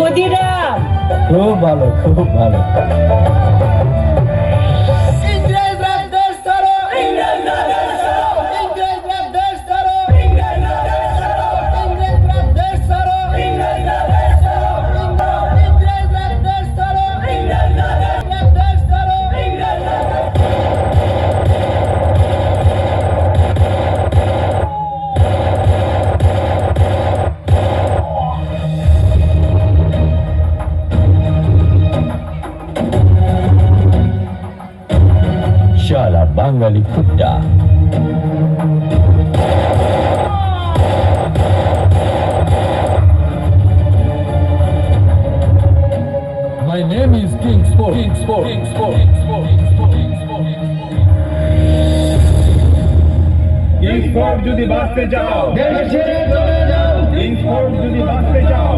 ক্ষুদিরাম। খুব ভালো, খুব ভালো। শালা বাঙালি কুত্তা। My name is Kingsport. Kingsport. Kingsport. Kingsport. Kingsport. Kingsford যদি বাঁচতে চাও, কিংসফোর্ড যদি বাঁচতে চাও,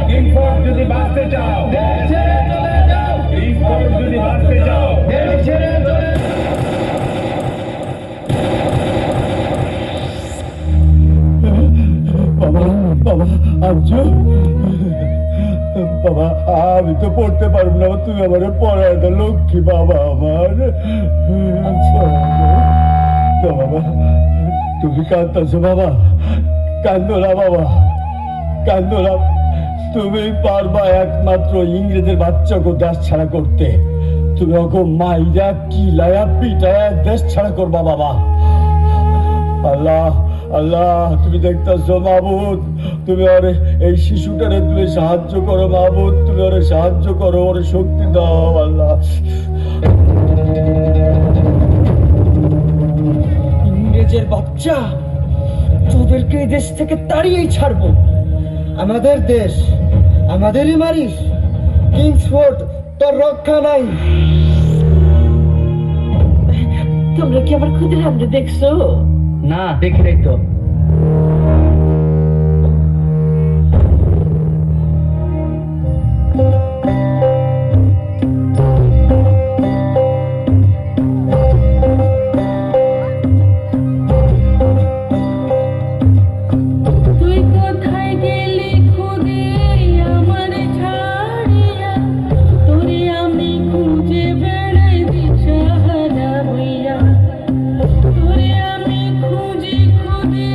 কিংসফোর্ড যদি বাঁচতে চাও, কিংসফোর্ড যদি বাঁচতে চাও, বাবা, বাবা, আঞ্জু, বাবা, আমি তো পড়তে পারবো না, তুমি আমার পড়ায় না, লক্ষ্মী বাবা আমার। বাবা, তুমি কাঁদতেছো বাবা? কান্দো না বাবা, কান্দো না। তুমি পারবা একমাত্র ইংরেজের বাচ্চাকে দেশ ছাড়া করতে। তুমি ওকে মাইরা কিলায়া পিটায়া দেশ ছাড়া করবা বাবা। আল্লাহ, আল্লাহ, তুমি দেখতেছো মাবুদ, তুমি ওরে এই শিশুটারে তুমি সাহায্য করো মাবুদ, তুমি ওরে সাহায্য করো, ওরে শক্তি দাও আল্লাহ। ইংরেজের বাচ্চা, তোদেরকে এই দেশ থেকে তাড়িয়েই ছাড়বো। আমাদের দেশ, আমাদেরই মারিস। কিংসফোর্ড, তোর রক্ষা নাই। তোমরা কি আমার ক্ষুদিরামকে দেখছো? না, দেখি নাই তো। তুই কোথায় গেলি খুদে আমার ছাড়িয়া? তোরে আমি খুঁজে বেড়াই দিশাহারা হইয়া। তোরে আমি খুঁজি খুঁজে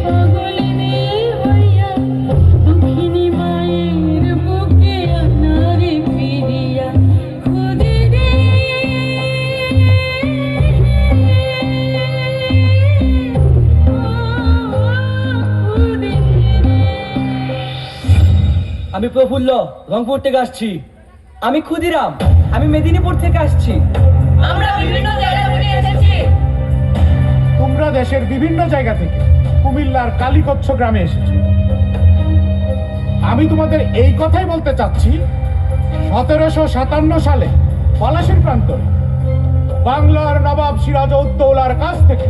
পাগলিনী হইয়া। দুঃখিনী মায়ের বুকে আনারে ফিরিয়া। খুঁজি রে খুঁজি রে। আমি প্রফুল্ল, রংপুর থেকে আসছি। আমি ক্ষুদিরাম, আমি মেদিনীপুর থেকে আসছি। আমরা বিভিন্ন জায়গা থেকে এসেছি। তোমরা দেশের বিভিন্ন জায়গা থেকে কুমিল্লার কালীকচ্ছ গ্রামে এসেছো। আমি তোমাদের এই কথাই বলতে চাচ্ছি, 1757 সালে পলাশীর প্রান্তরে বাংলার নবাব সিরাজউদ্দৌলার কাছ থেকে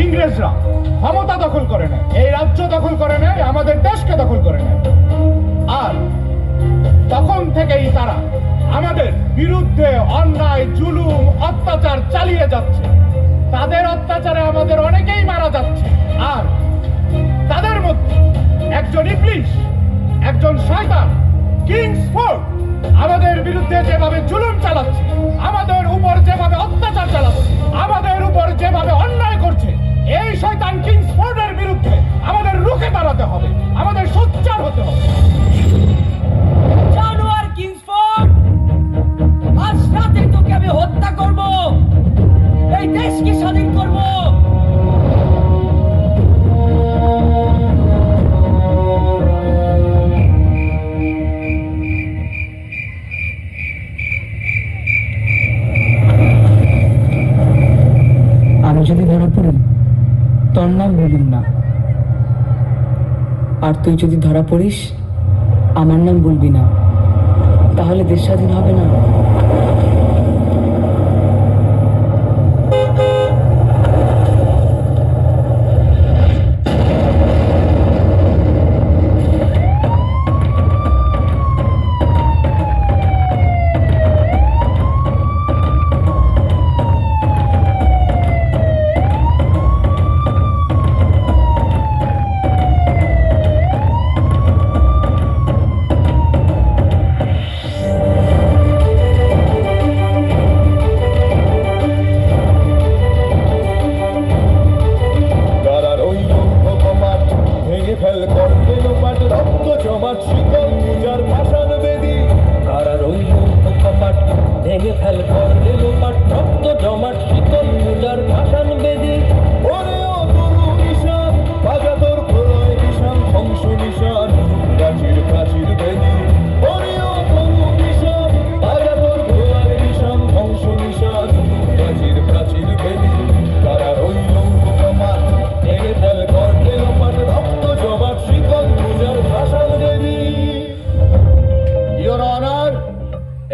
ইংরেজরা ক্ষমতা দখল করে নেয়, এই রাজ্য দখল করে নেয়, আমাদের দেশকে দখল করে নেয়। আর তখন থেকেই তারা আমাদের বিরুদ্ধে অন্যায়, জুলুম, অত্যাচার চালিয়ে যাচ্ছে। তাদের অত্যাচারে আমাদের অনেকেই মারা যাচ্ছে। আর তাদের মধ্যে একজন ইবলিশ, একজন শয়তান, কিংসফোর্ড আমাদের বিরুদ্ধে যেভাবে জুলুম চালাচ্ছে, আমাদের উপর যেভাবে অত্যাচার চালাচ্ছে, আমাদের উপর যেভাবে অন্যায় করছে, এই শয়তান কিংসফোর্ডের বিরুদ্ধে আমাদের রুখে দাঁড়াতে হবে, আমাদের সোচ্চার হতে হবে। জানোয়ার কিংসফোর্ড, আজ রাতে তোকে আমি হত্যা করব, এই দেশকে স্বাধীন করব। আমি যদি ধরা পড়ি, তোর নাম বলিম না। আর তুই যদি ধরা পড়িস, আমার নাম বলবি না। তাহলে দেশ স্বাধীন হবে না। রক্ত জমা শিকল পূজার ভাষার বেদী তারা রইল কপাট ভেঙে ফেল কর লোপাট রক্ত জমাট শীতল পূজার ভাষান বেদী ওরে ও তরু নিশান বাজা তোর প্রলয় নিশান ধ্বংস নিশান প্রাচীর প্রাচীর বেদী ওরে ও তরু নিশান বাজা তোর প্রলয় নিশান ধ্বংস নিশান প্রাচীর প্রাচীর বেদী তারা রইল কপাট ভেঙে ফেল কর লোপাট রক্ত জমাট শিকল পূজার ভাষার বেদী। ইওর অনার,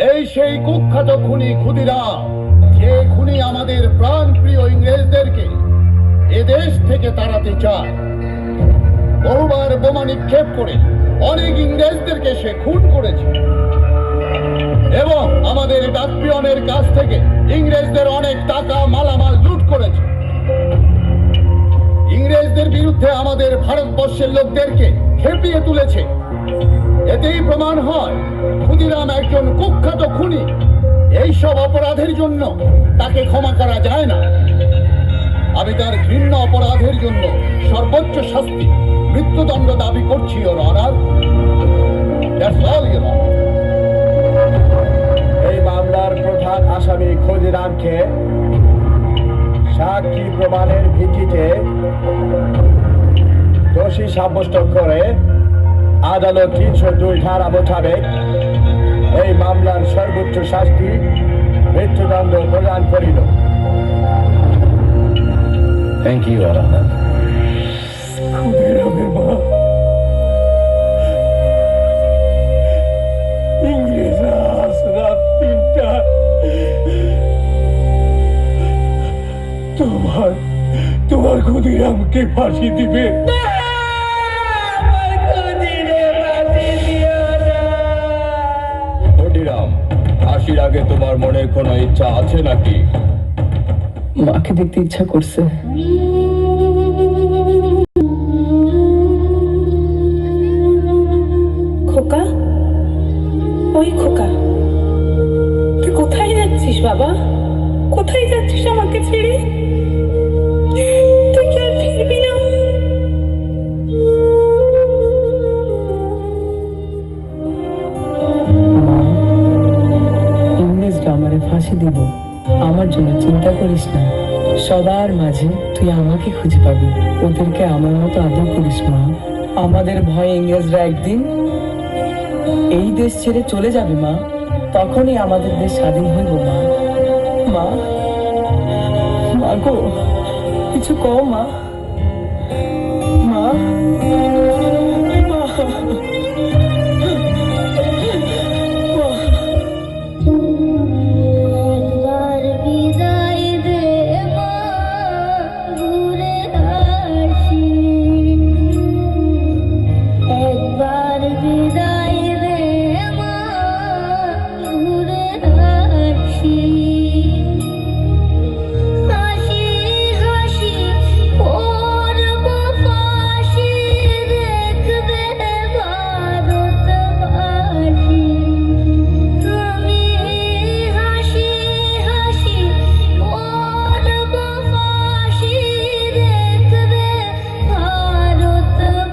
এই সেই কুখ্যাত খুনি ক্ষুদিরাম, যে খুনি আমাদের প্রাণ প্রিয় ইংরেজদেরকে এদেশ থেকে তাড়াতে চায়। বহুবার বোমা নিক্ষেপ করে অনেক ইংরেজদেরকে সে খুন করেছে এবং আমাদের ডাকপিয়নের কাছ থেকে ইংরেজদের অনেক টাকা মালামাল লুট করেছে। ইংরেজদের বিরুদ্ধে আমাদের ভারতবর্ষের লোকদেরকে খেপিয়ে তুলেছে। এতেই প্রমাণ হয় ক্ষুদিরাম একজন কুখ্যাত খুনি। এইসব অপরাধের জন্য তাকে ক্ষমা করা যায় না। আমি তার ঘৃণ্য অপরাধের জন্য সর্বোচ্চ শাস্তি মৃত্যুদণ্ড দাবি করছি, your honour. That's all, Your Honor. এই মামলার প্রধান আসামি ক্ষুদিরামকে সাক্ষী প্রমাণের ভিত্তিতে দোষী সাব্যস্ত করে আদালত 302 ধারা মোতাবেক এই মামলার সর্বোচ্চ শাস্তি মৃত্যুদণ্ড প্রদান করিল। Thank you, Your Honor. ক্ষুদিরামের মা ইংরেজরা আজ রাত 3টা তোমার ক্ষুদিরামকে ফাঁসি দিবে। ক্ষুদিরাম, ফাঁসির আগে তোমার মনে কোনো ইচ্ছা আছে নাকি? মাকে দেখতে ইচ্ছা করছে। খোকা, ওই খোকা, তুই কোথায় যাচ্ছিস বাবা? কোথায় যাচ্ছিস আমাকে ছেড়ে? তুই কি আর ফিরবি না? ইংরেজরা আমারে ফাঁসি দিব, আমার জন্য চিন্তা করিস না। সবার মাঝে তুই আমাকে খুঁজে পাবি। ওদেরকে আমার মতো আদর করিস মা। আমাদের ভয়ে ইংরেজরা একদিন এই দেশ ছেড়ে চলে যাবে মা। তখনই আমাদের দেশ স্বাধীন হইব মা। মা, মা গো, কিছু কও মা। মা, একবার বিদায় দে মা, ঘুরে আসি। একবার বিদায় দে মা, ঘুরে আসি। হাসি হাসি করব ফাঁসি, দেখবে ভারতবাসী। আমি হাসি হাসি করব ফাঁসি, দেখবে ভারতবাসী।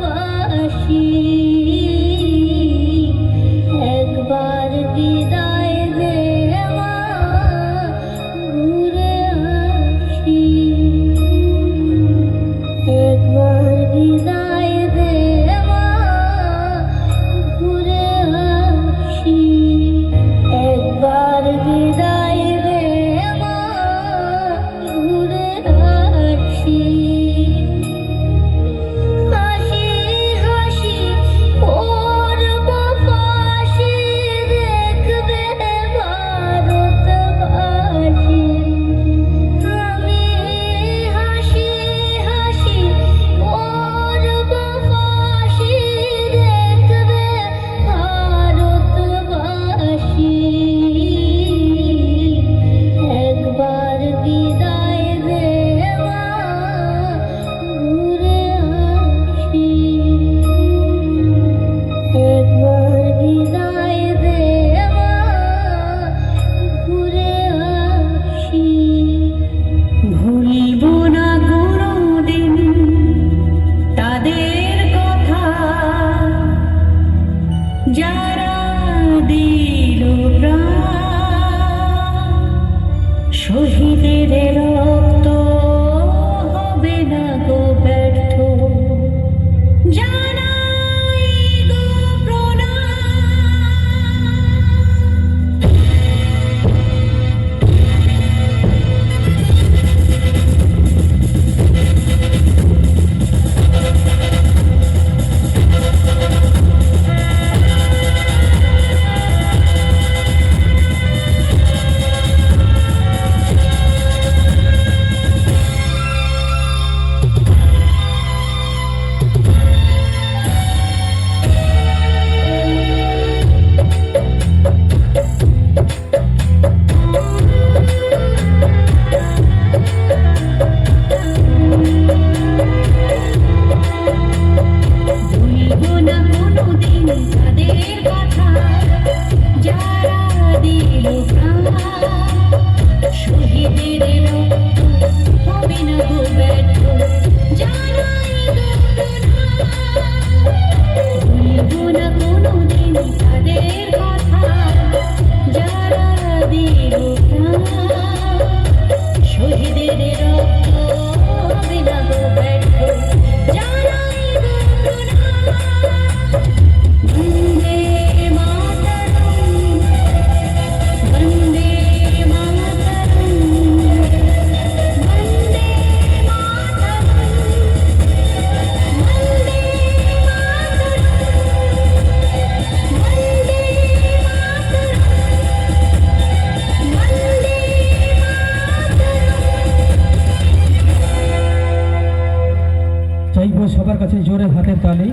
চাইবো সবার কাছে জোরে হাতের তালি।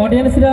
অডিয়েন্সরা